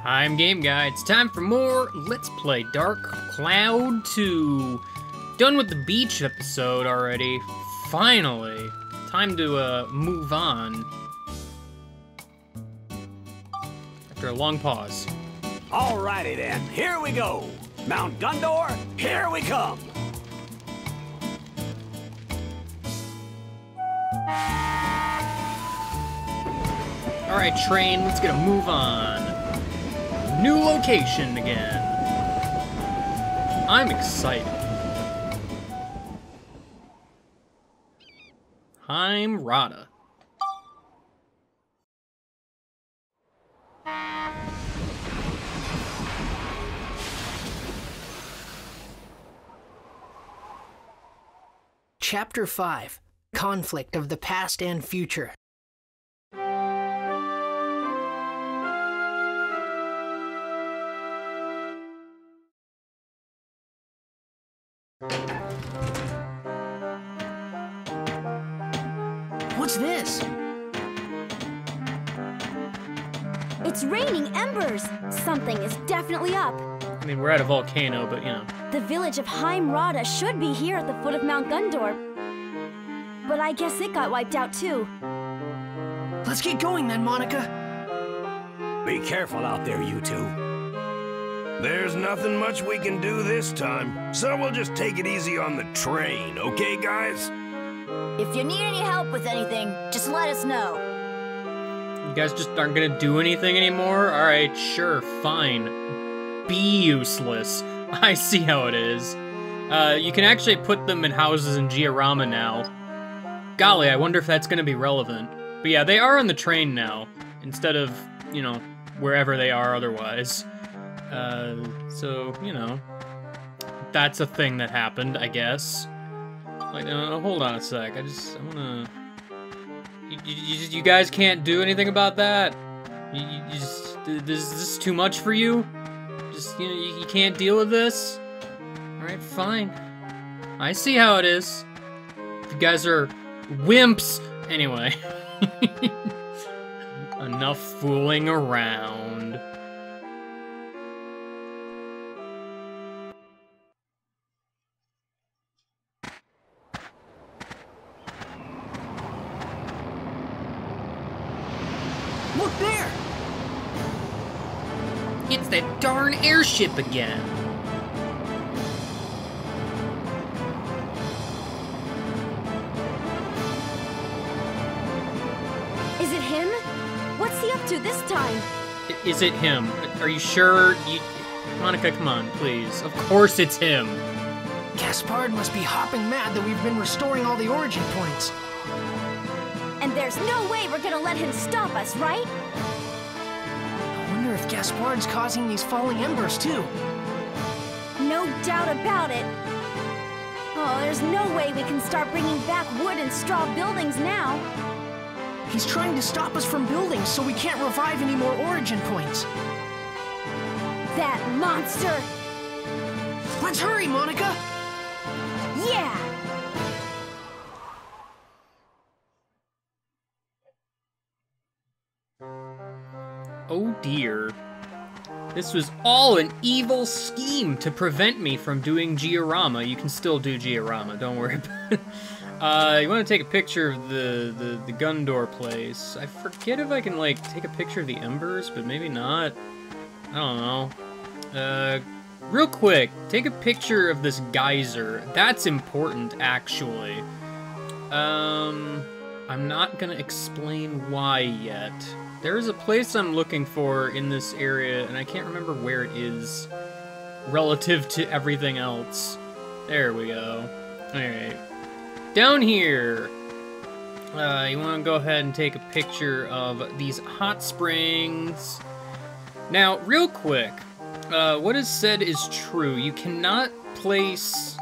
I'm Game Guy. It's time for more Let's Play Dark Cloud 2. Done with the beach episode already. Finally. Time to move on. After a long pause. Alrighty then, here we go. Mount Gundor, here we come. Alright, train, let's get a move on. New location again. I'm excited. Rada. Chapter 5. Conflict of the Past and Future. What's this? It's raining embers! Something is definitely up. I mean, we're at a volcano, but you know. The village of Rada should be here at the foot of Mount Gundor. But I guess it got wiped out too. Let's get going then, Monica. Be careful out there, you two. There's nothing much we can do this time, so we'll just take it easy on the train, okay, guys? If you need any help with anything, just let us know. You guys just aren't gonna do anything anymore? Alright, sure, fine. Be useless. I see how it is. You can actually put them in houses in Giorama now. Golly, I wonder if that's gonna be relevant. But yeah, they are on the train now, instead of, you know, wherever they are otherwise. So, you know, that's a thing that happened, I guess. Like, hold on a sec, I wanna... You guys can't do anything about that? Is this too much for you? Just, you know, you can't deal with this? Alright, fine. I see how it is. If you guys are wimps. Anyway. Enough fooling around. Look there! It's that darn airship again. Is it him? What's he up to this time? Is it him? Are you sure? Monica, come on, please. Of course it's him. Gaspard must be hopping mad that we've been restoring all the origin points. And there's no way we're gonna let him stop us, right? I wonder if Gaspard's causing these falling embers too. No doubt about it. Oh, there's no way we can start bringing back wood and straw buildings now. He's trying to stop us from building so we can't revive any more origin points. That monster! Let's hurry, Monica! Yeah! Oh dear. This was all an evil scheme to prevent me from doing Giorama. You can still do Giorama, don't worry about it. You want to take a picture of the Gundor place. I forget if I can, like, take a picture of the embers, but maybe not. I don't know. Real quick, take a picture of this geyser. That's important, actually. I'm not gonna explain why yet. There's a place I'm looking for in this area, and I can't remember where it is relative to everything else. There we go. Alright. Down here, you want to go ahead and take a picture of these hot springs. Now, real quick, what is said is true. You cannot place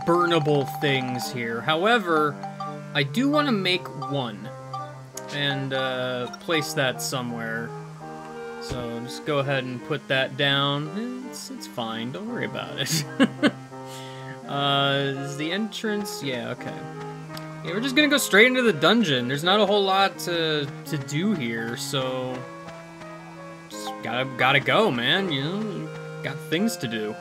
burnable things here. However, I do want to make one and place that somewhere. So just go ahead and put that down. It's fine. Don't worry about it. Is the entrance? Yeah, okay. Yeah, we're just gonna go straight into the dungeon. There's not a whole lot to do here, so just gotta go, man. You know, got things to do.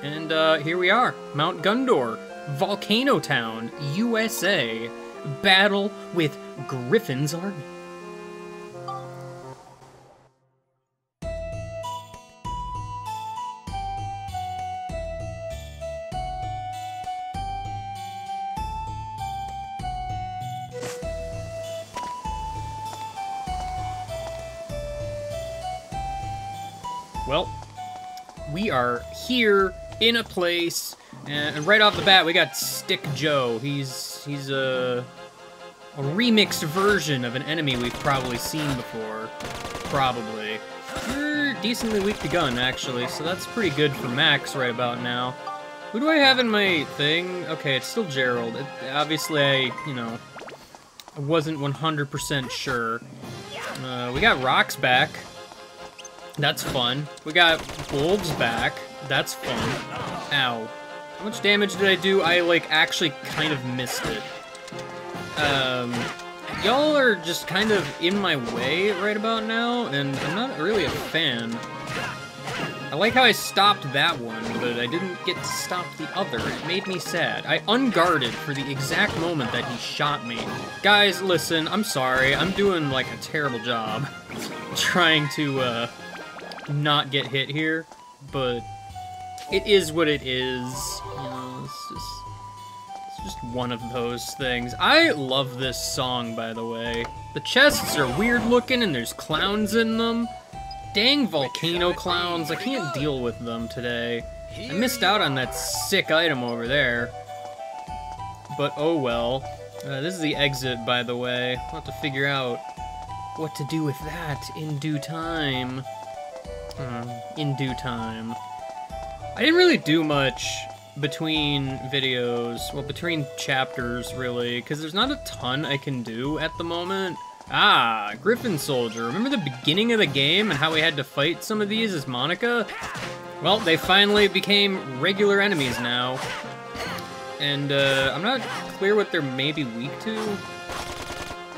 And here we are, Mount Gundor, Volcano Town, USA. Battle with Griffin's army. Well, we are here in a place, and right off the bat, we got Stick Joe. He's a remixed version of an enemy we've probably seen before. Probably. You're decently weak to gun, actually, so that's pretty good for Max right about now. Who do I have in my thing? Okay, it's still Gerald. Obviously, I wasn't 100% sure. We got Rox back. That's fun. We got Bulbs back. That's fun. Ow. How much damage did I do? I, like, actually kind of missed it. Y'all are just kind of in my way right about now, and I'm not really a fan. I like how I stopped that one, but I didn't get to stop the other. It made me sad. I unguarded for the exact moment that he shot me. Guys, listen, I'm sorry. I'm doing, like, a terrible job trying to, not get hit here, but it is what it is. You know, it's just one of those things. I love this song, by the way. The chests are weird looking and there's clowns in them. Dang volcano clowns, I can't deal with them today. I missed out on that sick item over there. But oh well. This is the exit, by the way. We'll have to figure out what to do with that in due time. In due time. I didn't really do much between videos, well, between chapters, really, because there's not a ton I can do at the moment. Ah, Griffin Soldier. Remember the beginning of the game and how we had to fight some of these as Monica? Well, they finally became regular enemies now. And, I'm not clear what they're maybe weak to.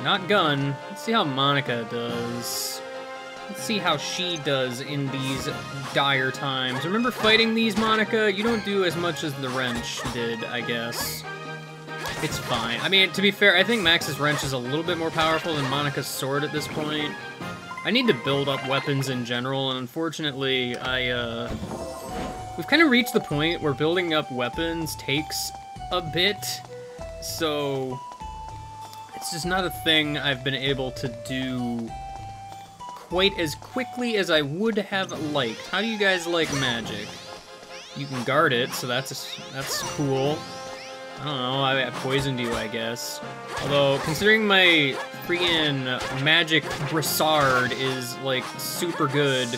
Not gun. Let's see how Monica does. Let's see how she does in these dire times. Remember fighting these, Monica? You don't do as much as the wrench did, I guess. It's fine. I mean, to be fair, I think Max's wrench is a little bit more powerful than Monica's sword at this point. I need to build up weapons in general, and unfortunately, we've kind of reached the point where building up weapons takes a bit, so it's just not a thing I've been able to do quite as quickly as I would have liked. How do you guys like magic? You can guard it, so that's cool. I don't know, I poisoned you, I guess. Although, considering my freaking magic Brassard is, like, super good,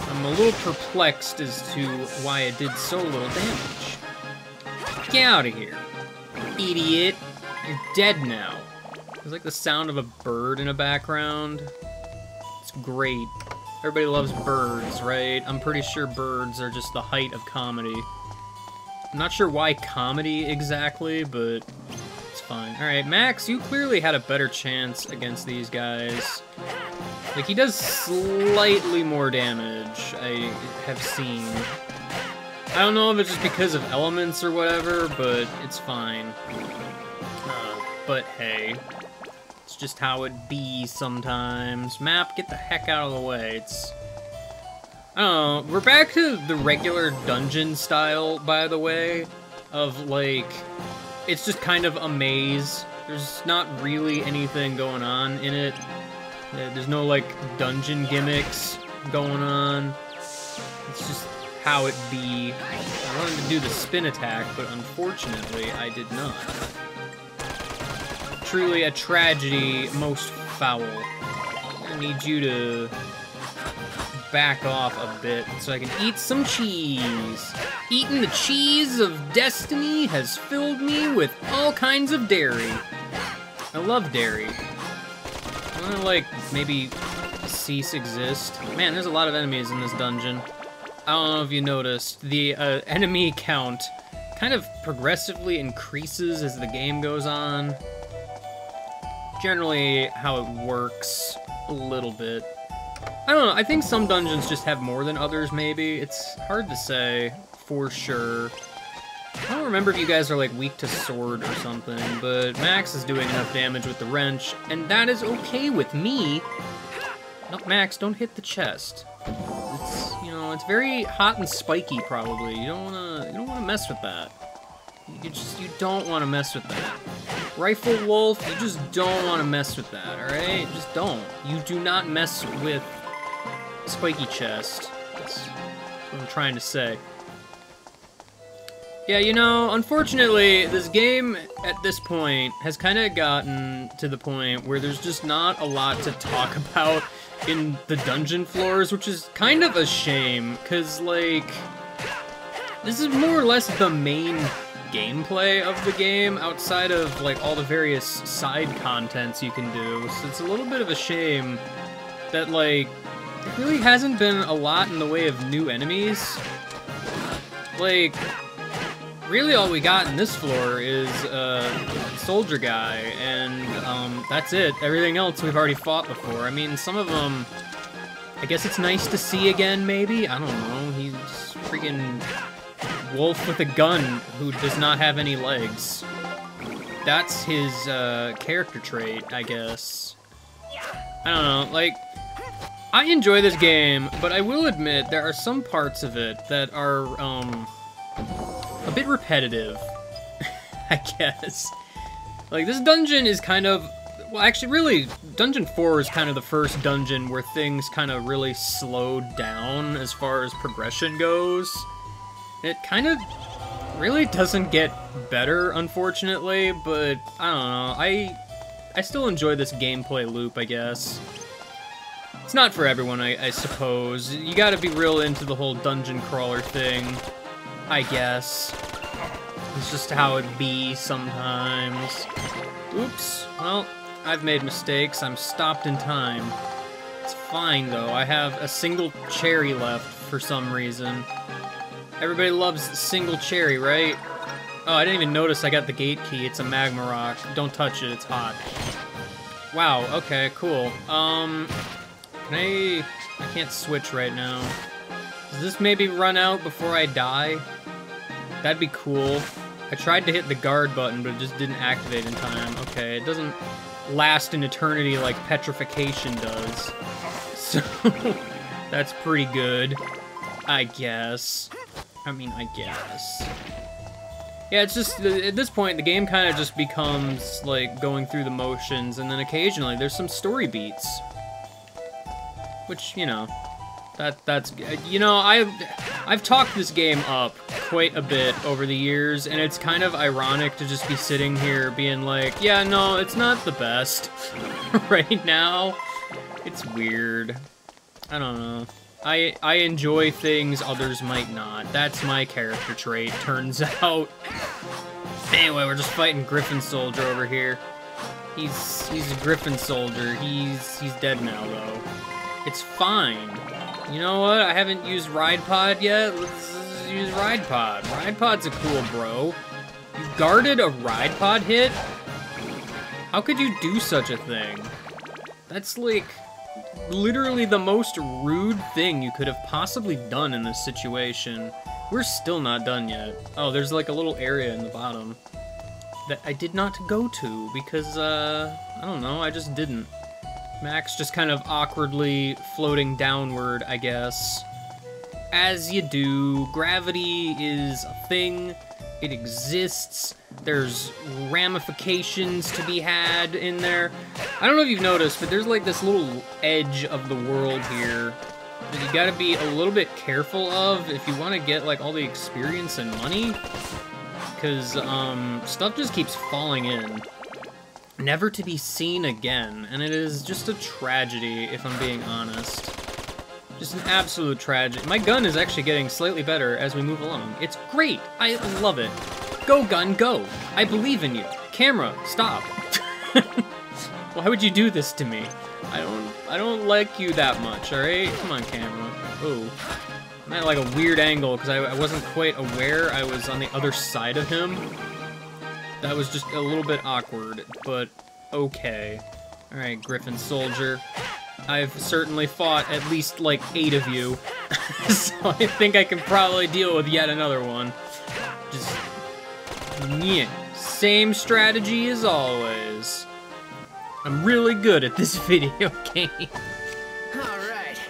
I'm a little perplexed as to why it did so little damage. Get out of here, idiot. You're dead now. There's like the sound of a bird in the background. It's great. Everybody loves birds, right? I'm pretty sure birds are just the height of comedy. I'm not sure why comedy exactly, but it's fine. Alright, Max, you clearly had a better chance against these guys. Like, he does slightly more damage, I have seen. I don't know if it's just because of elements or whatever, but it's fine. But hey. It's just how it be sometimes. Map, get the heck out of the way. It's... I don't know. We're back to the regular dungeon style, by the way. Of, like... It's just kind of a maze. There's not really anything going on in it. There's no, like, dungeon gimmicks going on. It's just how it be. I wanted to do the spin attack, but unfortunately, I did not. Truly a tragedy, most foul. I need you to back off a bit so I can eat some cheese. Eating the cheese of destiny has filled me with all kinds of dairy. I love dairy. I wanna, like, maybe cease exist. Man, there's a lot of enemies in this dungeon. I don't know if you noticed, the enemy count kind of progressively increases as the game goes on. Generally how it works a little bit. I don't know, I think some dungeons just have more than others, maybe. It's hard to say for sure. I don't remember if you guys are, like, weak to sword or something, but Max is doing enough damage with the wrench, and that is okay with me. No, Max, don't hit the chest. It's, you know, it's very hot and spiky, probably. You don't wanna mess with that. You don't wanna mess with that. Rifle Wolf, you just don't wanna mess with that, alright? Just don't. You do not mess with spiky chest. That's what I'm trying to say. Yeah, you know, unfortunately, this game at this point has kind of gotten to the point where there's just not a lot to talk about in the dungeon floors, which is kind of a shame, because, like, this is more or less the main gameplay of the game outside of, like, all the various side contents you can do, so it's a little bit of a shame that, like, there really hasn't been a lot in the way of new enemies. Like, really all we got in this floor is soldier guy, and that's it. Everything else we've already fought before. I mean, some of them, I guess it's nice to see again, maybe? I don't know. He's freaking wolf with a gun who does not have any legs. That's his character trait, I guess. I don't know, like, I enjoy this game, but I will admit there are some parts of it that are, a bit repetitive, I guess. Like, this dungeon is kind of... Well, actually, really, Dungeon 4 is kind of the first dungeon where things kind of really slowed down as far as progression goes. It kind of really doesn't get better, unfortunately, but I don't know. I still enjoy this gameplay loop, I guess. It's not for everyone, I suppose. You gotta be real into the whole dungeon crawler thing, I guess. It's just how it be sometimes. Oops. Well, I've made mistakes. I'm stopped in time. It's fine, though. I have a single cherry left for some reason. Everybody loves single cherry, right? Oh, I didn't even notice I got the gate key. It's a magma rock. Don't touch it. It's hot. Wow. Okay, cool. I can't switch right now. Does this maybe run out before I die? That'd be cool. I tried to hit the guard button, but it just didn't activate in time. Okay, it doesn't last an eternity like petrification does. So, that's pretty good, I guess. I mean, I guess. Yeah, it's just, at this point, the game kind of just becomes, like, going through the motions, and then occasionally there's some story beats. Which, you know, that's, you know, I've talked this game up quite a bit over the years, and it's kind of ironic to just be sitting here being like, yeah, no, it's not the best right now. It's weird. I don't know. I enjoy things others might not. That's my character trait, turns out. Anyway, we're just fighting Griffin Soldier over here. He's a Griffin Soldier. He's dead now, though. It's fine. You know what? I haven't used Ride Pod yet. Let's use Ride Pod. Ride Pod's a cool bro. You guarded a Ride Pod hit? How could you do such a thing? That's like literally the most rude thing you could have possibly done in this situation. We're still not done yet. Oh, there's like a little area in the bottom that I did not go to because, I don't know, I just didn't. Max just kind of awkwardly floating downward, I guess. As you do, gravity is a thing. It exists. There's ramifications to be had in there. I don't know if you've noticed, but there's like this little edge of the world here that you gotta be a little bit careful of if you want to get like all the experience and money. Because stuff just keeps falling in. Never to be seen again, and it is just a tragedy, if I'm being honest. Just an absolute tragedy. My gun is actually getting slightly better as we move along. It's great! I love it. Go, gun, go! I believe in you. Camera, stop. Why would you do this to me? I don't like you that much, alright? Come on, camera. Oh. I'm at like a weird angle, because I wasn't quite aware I was on the other side of him. That was just a little bit awkward, but okay. Alright, Griffin Soldier. I've certainly fought at least, like, 8 of you. So I think I can probably deal with yet another one. Just, yeah, same strategy as always. I'm really good at this video game. Alright,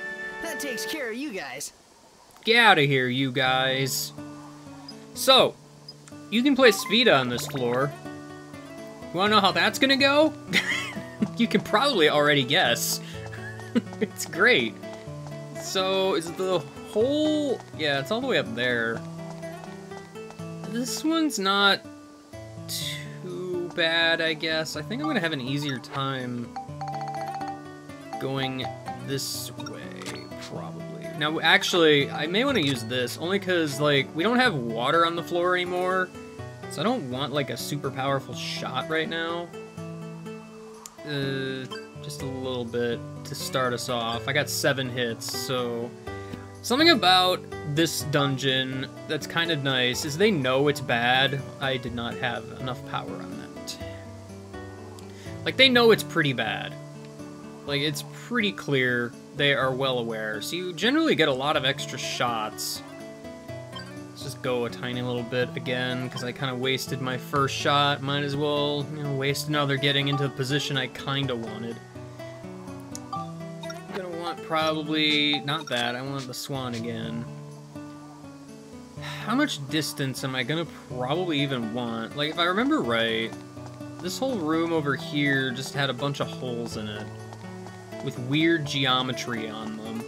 that takes care of you guys. Get out of here, you guys. So, you can place Spheda on this floor. You wanna know how that's gonna go? You can probably already guess. It's great. So, is the whole... Yeah, it's all the way up there. This one's not too bad, I guess. I think I'm gonna have an easier time going this way, probably. Now, actually, I may want to use this, only because, like, we don't have water on the floor anymore, so I don't want, like, a super powerful shot right now. Just a little bit to start us off. I got 7 hits, so... Something about this dungeon that's kind of nice is they know it's bad. I did not have enough power on that. Like, they know it's pretty bad. Like, it's pretty clear. They are well aware. So you generally get a lot of extra shots. Let's just go a tiny little bit again, because I kind of wasted my first shot. Might as well, you know, waste another getting into the position I kind of wanted. I'm gonna want probably... not that, I want the swan again. How much distance am I gonna probably even want? Like, if I remember right, this whole room over here just had a bunch of holes in it, with weird geometry on them.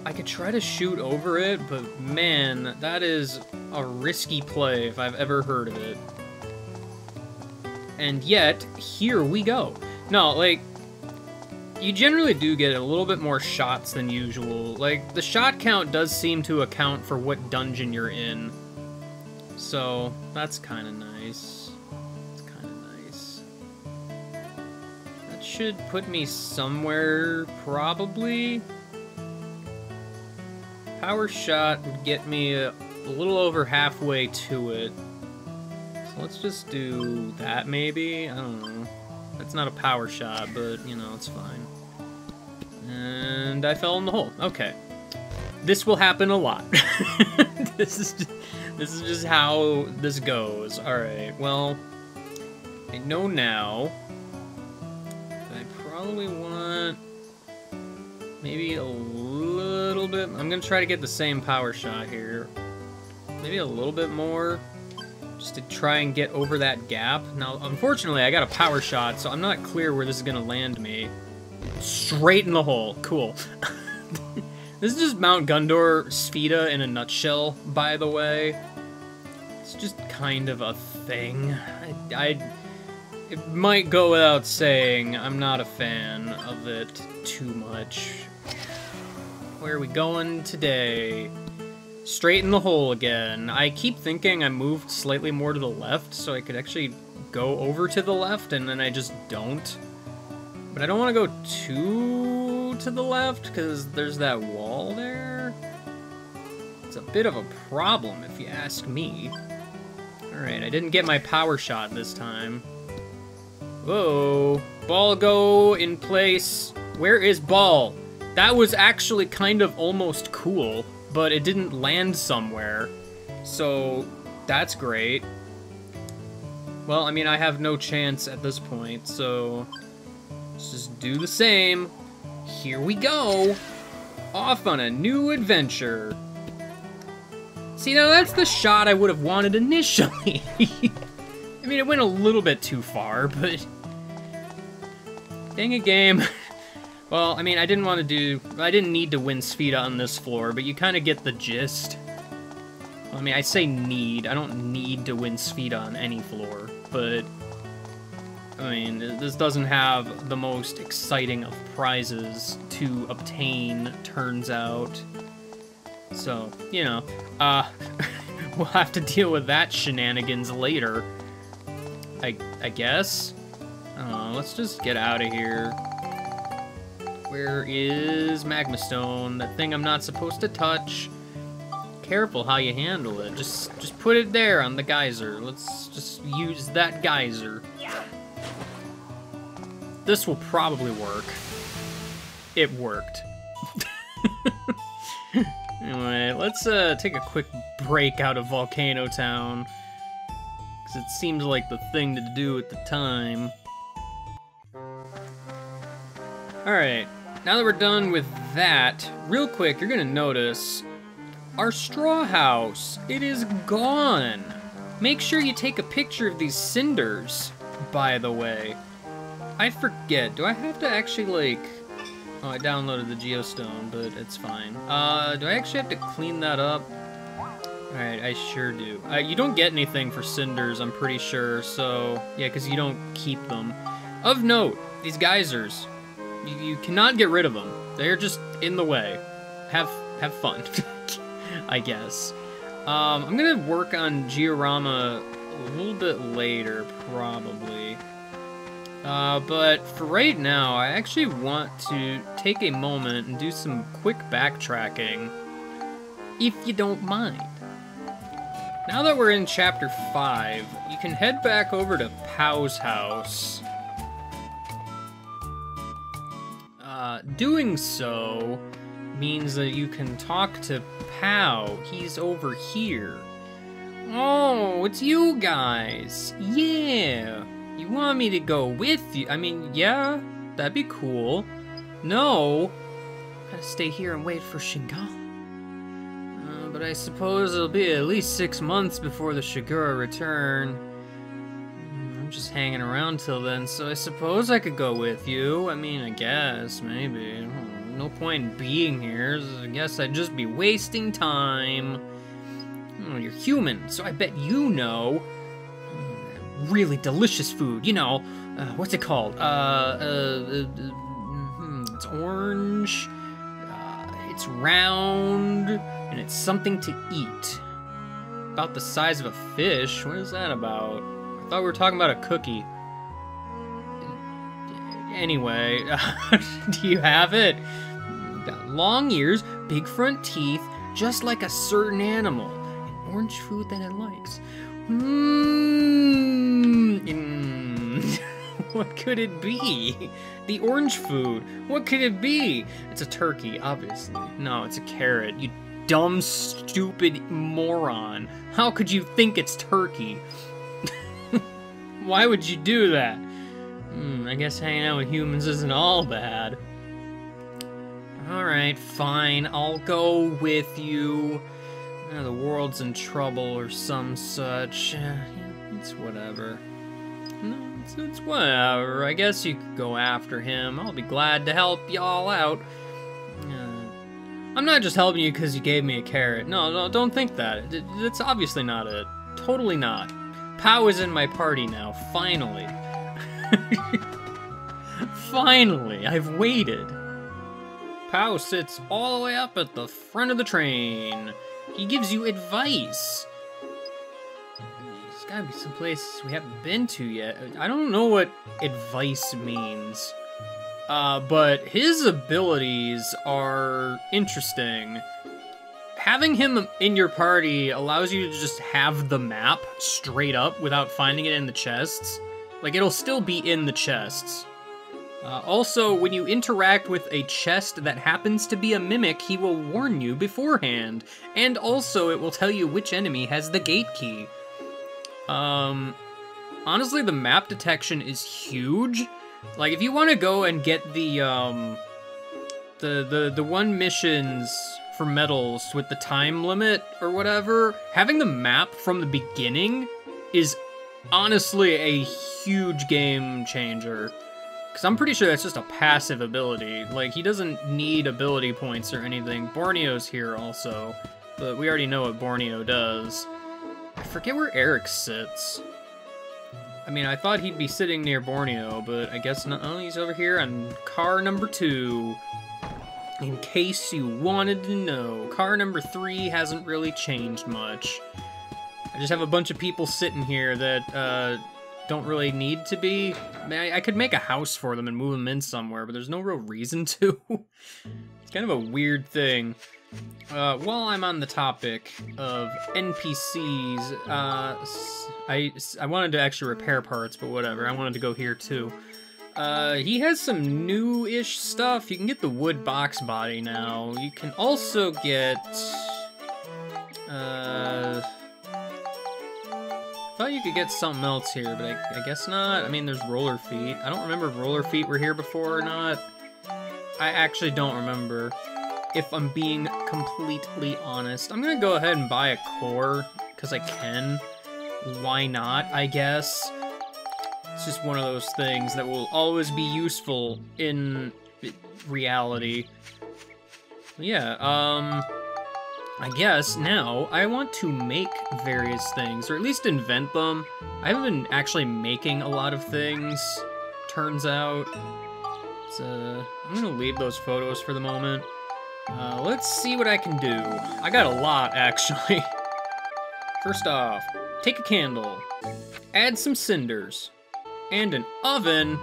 I could try to shoot over it, but man, that is a risky play if I've ever heard of it. And yet, here we go. No, like, you generally do get a little bit more shots than usual. Like, the shot count does seem to account for what dungeon you're in. So, that's kind of nice. It's kind of nice. That should put me somewhere, probably. Power shot would get me a little over halfway to it. So let's just do that, maybe? I don't know. That's not a power shot, but, you know, it's fine. And I fell in the hole. Okay. This will happen a lot. This is just how this goes. Alright, well, I know now that I probably want maybe a little bit... I'm gonna try to get the same power shot here. Maybe a little bit more, just to try and get over that gap. Now, unfortunately, I got a power shot, so I'm not clear where this is gonna land me. Straight in the hole. Cool. This is just Mount Gundor Spheda in a nutshell, by the way. It's just kind of a thing. It might go without saying, I'm not a fan of it too much. Where are we going today? Straight in the hole again. I keep thinking I moved slightly more to the left, so I could actually go over to the left, and then I just don't. But I don't want to go too to the left, because there's that wall there. It's a bit of a problem, if you ask me. Alright, I didn't get my power shot this time. Whoa. Ball go in place. Where is ball? That was actually kind of almost cool, but it didn't land somewhere. So, that's great. Well, I mean, I have no chance at this point, so... let's just do the same. Here we go. Off on a new adventure. See, now that's the shot I would have wanted initially. I mean, it went a little bit too far, but... dang it, game. Well, I mean, I didn't need to win Spheda on this floor, but you kind of get the gist. I mean, I say need. I don't need to win Spheda on any floor, but... I mean, this doesn't have the most exciting of prizes to obtain, turns out. So, you know, we'll have to deal with that shenanigans later. I guess? Let's just get out of here. Where is Magma Stone? That thing I'm not supposed to touch. Careful how you handle it. Just put it there on the geyser. Let's just use that geyser. This will probably work. it worked. Anyway, let's take a quick break out of Volcano Town, because it seems like the thing to do at the time. Alright, now that we're done with that, real quick, you're gonna notice our straw house, it is gone. Make sure you take a picture of these cinders, by the way. I forget, do I have to actually, like... Oh, I downloaded the geostone, but it's fine. Do I actually have to clean that up? Alright, I sure do. You don't get anything for cinders, I'm pretty sure, so... Yeah, because you don't keep them. Of note, these geysers. You cannot get rid of them. They're just in the way. Have fun, I guess. I'm gonna work on Giorama a little bit later, probably. But for right now, I actually want to take a moment and do some quick backtracking, if you don't mind. Now that we're in Chapter 5, you can head back over to Pow's house. Doing so means that you can talk to Pow. He's over here. Oh, it's you guys. Yeah. You want me to go with you? I mean, yeah, that'd be cool. No, gotta stay here and wait for Shingal. But I suppose it'll be at least 6 months before the Shigura return. I'm just hanging around till then, so I suppose I could go with you. I mean, I guess, maybe. No point in being here. I guess I'd just be wasting time. You're human, so I bet you know. Really delicious food, you know, what's it called? It's orange, it's round, and it's something to eat. About the size of a fish, what is that about? I thought we were talking about a cookie. Anyway, do you have it? Got long ears, big front teeth, just like a certain animal, and orange food that it likes. What could it be? The orange food. What could it be? It's a turkey, obviously. No, it's a carrot. You dumb, stupid moron. How could you think it's turkey? Why would you do that? I guess hanging out with humans isn't all bad. Alright, fine. I'll go with you. The world's in trouble or some such. It's whatever. No, it's whatever. I guess you could go after him. I'll be glad to help y'all out. I'm not just helping you because you gave me a carrot. No, don't think that. That's obviously not it. Totally not. Pow is in my party now, finally. Finally, I've waited. Pow sits all the way up at the front of the train. He gives you advice. There's gotta be some place we haven't been to yet. I don't know what advice means. But his abilities are interesting. Having him in your party allows you to just have the map straight up without finding it in the chests. Like, it'll still be in the chests. Also, when you interact with a chest that happens to be a mimic, he will warn you beforehand. And also, it will tell you which enemy has the gate key. Honestly, the map detection is huge. Like, if you want to go and get the one missions for medals with the time limit or whatever, having the map from the beginning is honestly a huge game changer. Because I'm pretty sure that's just a passive ability. Like, he doesn't need ability points or anything. Borneo's here also, but we already know what Borneo does. I forget where Eric sits. I mean, I thought he'd be sitting near Borneo, but I guess not. Oh, he's over here on car number 2. In case you wanted to know, car number 3 hasn't really changed much. I just have a bunch of people sitting here that, don't really need to be. I mean, I could make a house for them and move them in somewhere, but there's no real reason to. It's kind of a weird thing. While I'm on the topic of NPCs, I wanted to actually repair parts, but whatever. I wanted to go here too. He has some new-ish stuff. You can get the wood box body now. You can also get, I thought you could get something else here, but I guess not. I mean, there's roller feet. I don't remember if roller feet were here before or not. I actually don't remember, if I'm being completely honest. I'm gonna go ahead and buy a core, because I can. Why not, I guess? It's just one of those things that will always be useful in reality. Yeah, I guess now I want to make various things, or at least invent them. I haven't been actually making a lot of things, turns out. So, I'm gonna leave those photos for the moment. Let's see what I can do. I got a lot, actually. First off, take a candle, add some cinders, and an oven.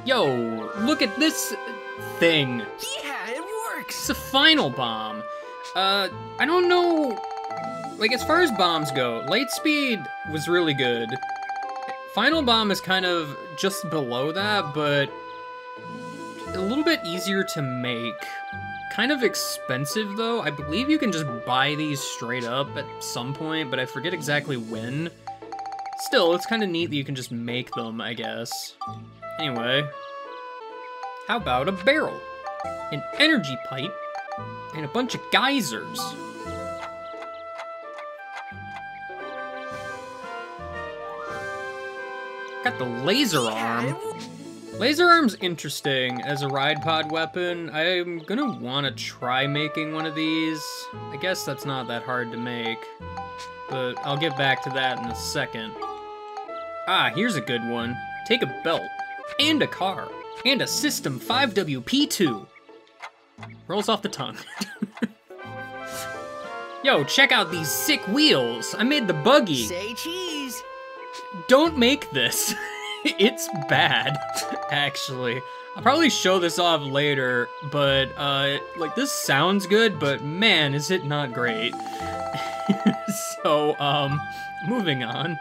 Yo, look at this thing. Yeah, it works! It's a final bomb. I don't know, like, as far as bombs go, Lightspeed was really good. Final bomb is kind of just below that, but a little bit easier to make. Kind of expensive, though. I believe you can just buy these straight up at some point, but I forget exactly when. Still, it's kind of neat that you can just make them, I guess. Anyway, how about a barrel, an energy pipe, and a bunch of geysers? Got the laser arm. Laser arm's interesting as a ride pod weapon. I'm gonna want to try making one of these. I guess that's not that hard to make, but I'll get back to that in a second. Ah, here's a good one. Take a belt, and a car, and a System 5WP2. Rolls off the tongue. Yo, check out these sick wheels. I made the buggy. Say cheese! Don't make this. It's bad, actually. I'll probably show this off later, but, like, this sounds good, but man, is it not great. So, moving on.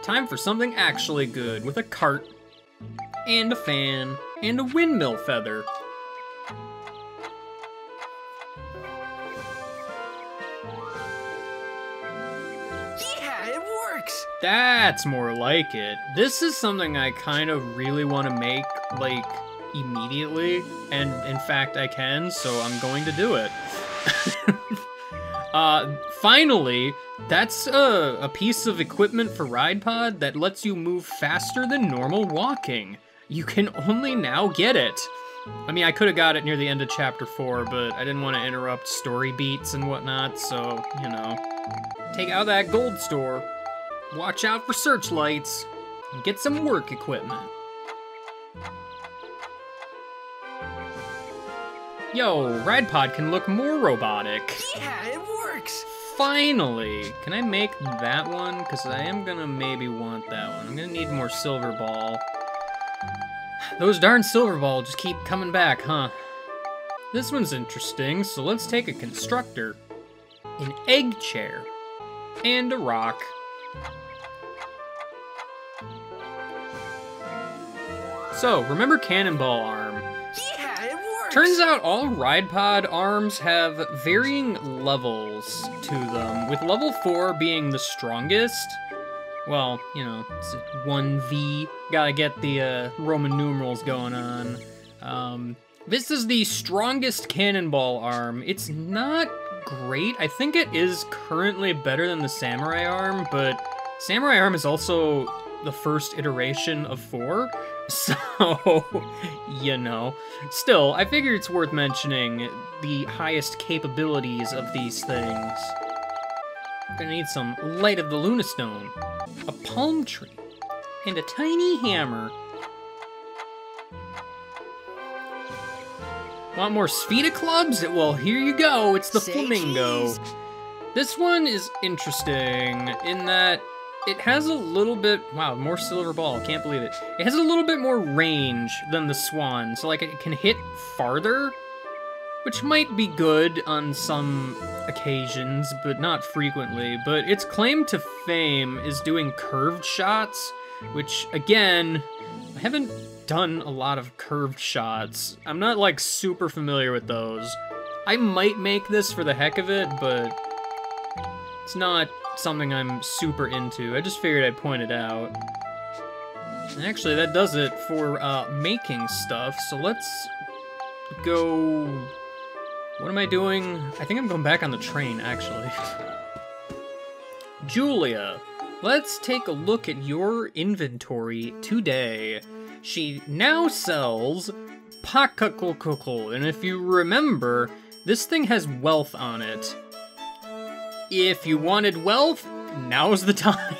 Time for something actually good, with a cart, and a fan, and a windmill feather. Yeah, it works! That's more like it. This is something I kind of really want to make, like, immediately. And, in fact, I can, so I'm going to do it. Finally, that's a piece of equipment for Ride Pod that lets you move faster than normal walking. You can only now get it. I mean, I could have got it near the end of Chapter 4, but I didn't want to interrupt story beats and whatnot, so, you know. Take out that gold store, watch out for searchlights, and get some work equipment. Yo, Ride Pod can look more robotic. Yeah, it works! Finally! Can I make that one? Because I am gonna maybe want that one. I'm gonna need more silver ball. Those darn silver ball just keep coming back, huh? This one's interesting, so let's take a constructor, an egg chair, and a rock. So, remember Cannonball Arm? Yeah, it works! Turns out all Ride Pod arms have varying levels to them, with level 4 being the strongest. Well, you know, it's 1V. Gotta get the Roman numerals going on. This is the strongest Cannonball arm. It's not great. I think it is currently better than the Samurai arm, but Samurai arm is also the first iteration of 4. So, you know. Still, I figure it's worth mentioning the highest capabilities of these things. Gonna need some Light of the Lunastone, a palm tree, and a tiny hammer. Want more Spheda clubs? Well, here you go. It's the Say flamingo. cheese. This one is interesting in that it has a little bit, wow, more silver ball, can't believe it. It has a little bit more range than the swan, so like it can hit farther, which might be good on some occasions, but not frequently. But its claim to fame is doing curved shots, which, again, I haven't done a lot of curved shots. I'm not, like, super familiar with those. I might make this for the heck of it, but it's not something I'm super into. I just figured I'd point it out. And actually, that does it for making stuff, so let's go... What am I doing? I think I'm going back on the train, actually. Julia, let's take a look at your inventory today. She now sells Pakakokoko, and if you remember, this thing has wealth on it. If you wanted wealth, now's the time.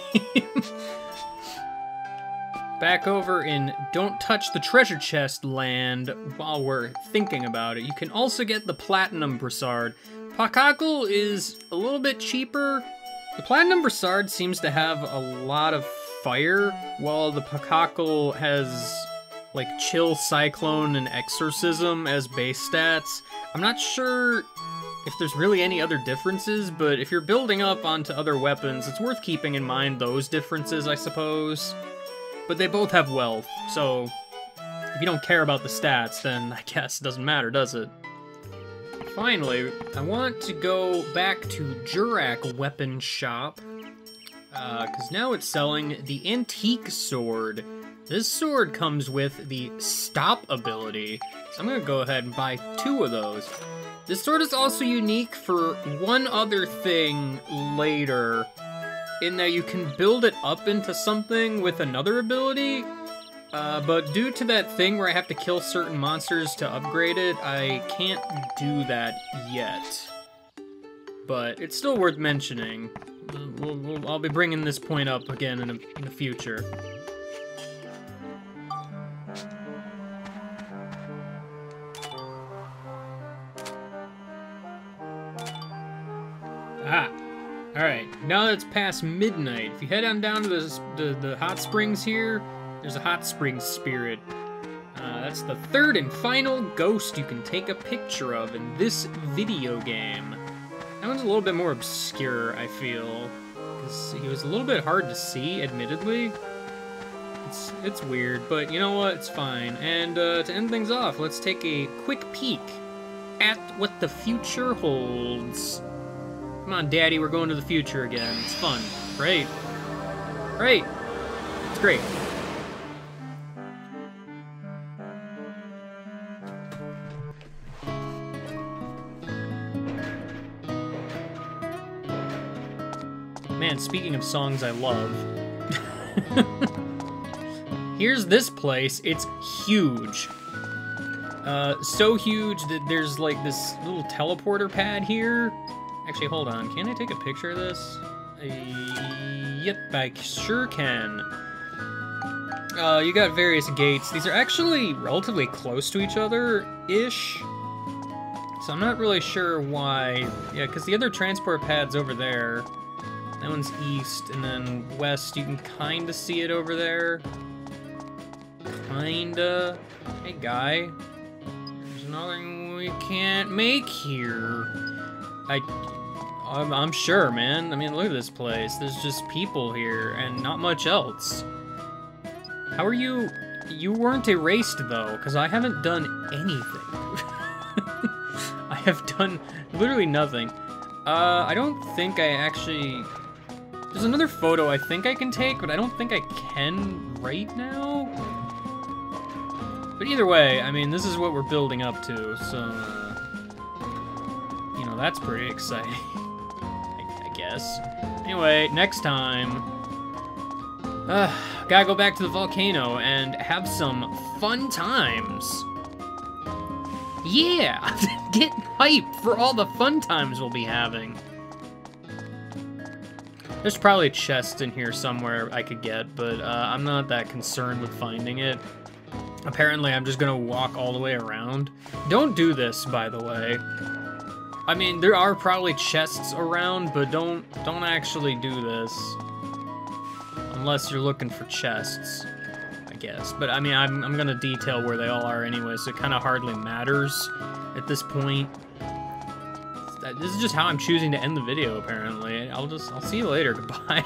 Back over in Don't Touch the Treasure Chest land, while we're thinking about it, you can also get the Platinum Brassard. Pakakal is a little bit cheaper. The Platinum Brassard seems to have a lot of fire, while the Pakakal has, like, Chill, Cyclone, and Exorcism as base stats. I'm not sure if there's really any other differences, but if you're building up onto other weapons, it's worth keeping in mind those differences, I suppose. But they both have wealth, so if you don't care about the stats, then I guess it doesn't matter, does it? Finally, I want to go back to Jurak Weapon Shop, because now it's selling the Antique Sword. This sword comes with the Stop ability, so I'm going to go ahead and buy 2 of those. This sword is also unique for one other thing later, in that you can build it up into something with another ability, but due to that thing where I have to kill certain monsters to upgrade it, I can't do that yet. But it's still worth mentioning. I'll be bringing this point up again in the future. Alright, now that it's past midnight, if you head on down to the hot springs here, there's a hot springs spirit. That's the 3rd and final ghost you can take a picture of in this video game. That one's a little bit more obscure, I feel, because he was a little bit hard to see, admittedly. It's weird, but you know what, it's fine. And to end things off, let's take a quick peek at what the future holds. Come on, Daddy, we're going to the future again. It's fun, right? Right. It's great. Man, speaking of songs I love. Here's this place. It's huge. So huge that there's like this little teleporter pad here. Actually, hold on. Can I take a picture of this? Yep, I sure can. You got various gates. These are actually relatively close to each other-ish. So I'm not really sure why. Yeah, because the other transport pad's over there. That one's east, and then west. You can kind of see it over there. Kinda. Hey, guy. There's nothing we can't make here. I'm sure, man. I mean, look at this place. There's just people here and not much else. How are you? You weren't erased, though, because I haven't done anything. I have done literally nothing. I don't think I actually... There's another photo I think I can take, but I don't think I can right now. But either way, I mean, this is what we're building up to, so... you know, that's pretty exciting. I guess. Anyway, next time... gotta go back to the volcano and have some fun times. Yeah! Get hyped for all the fun times we'll be having. There's probably a chest in here somewhere I could get, but I'm not that concerned with finding it. Apparently, I'm just gonna walk all the way around. Don't do this, by the way. I mean, there are probably chests around, but don't actually do this. Unless you're looking for chests, I guess. But I mean, I'm gonna detail where they all are anyway, so it kind of hardly matters at this point. This is just how I'm choosing to end the video, apparently. I'll see you later. Goodbye.